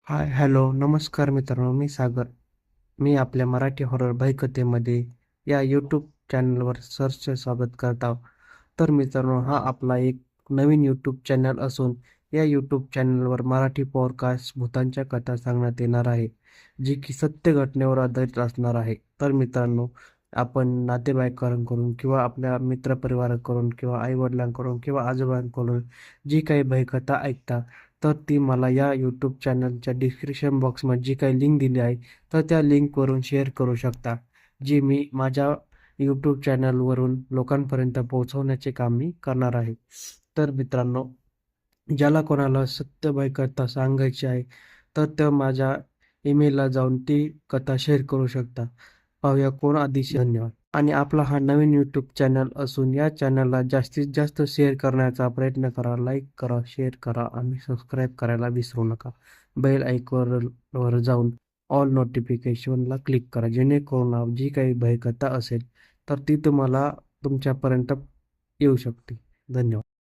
हाय, hello, नमस्कार मित्रांनो. मी सागर. मी आपल्या मराठी हॉरर भयकथेमध्ये या यूट्यूब चॅनलवर सहर्ष स्वागत करत आहोत. तर मित्रांनो, हा आपला एक नवीन यूट्यूब चॅनल असून या यूट्यूब चॅनलवर मराठी पॉडकास्ट भूतांच्या कथा सांगण्यात येणार आहे, जी की सत्य घटनेवर आधारित असणार आहे. तर मित्रांनो, आपण नातेवाईकांकडून किंवा आपल्या मित्रपरिवाराकडून किंवा आई-वडिलांकडून किंवा आजोबांकडून जी काही भयकथा ऐकता, तर ती मला या यूट्यूब चॅनलच्या डिस्क्रिप्शन बॉक्समध्ये जी काही लिंक दिली आहे, तर त्या लिंकवरून शेअर करू शकता. जी मी माझ्या यूट्यूब चॅनलवरून लोकांपर्यंत पोहोचवण्याचे काम मी करणार आहे. तर मित्रांनो, ज्याला कोणाला सत्यबाई कथा सांगायची आहे, तर ते माझ्या ईमेलला जाऊन ती कथा शेअर करू शकता. पाहूया कोण आधी धन्यवाद. आणि आपला हा नवीन यूट्यूब चॅनल असून या चॅनलला जास्तीत जास्त शेअर करण्याचा प्रयत्न करा, लाईक करा, शेअर करा आणि सबस्क्राईब करायला विसरू नका. बेल आयकॉनवर जाऊन ऑल नोटिफिकेशनला क्लिक करा, जेणेकरून जी काही भयकथा असेल, तर ती तुम्हाला तुमच्यापर्यंत येऊ शकते. धन्यवाद.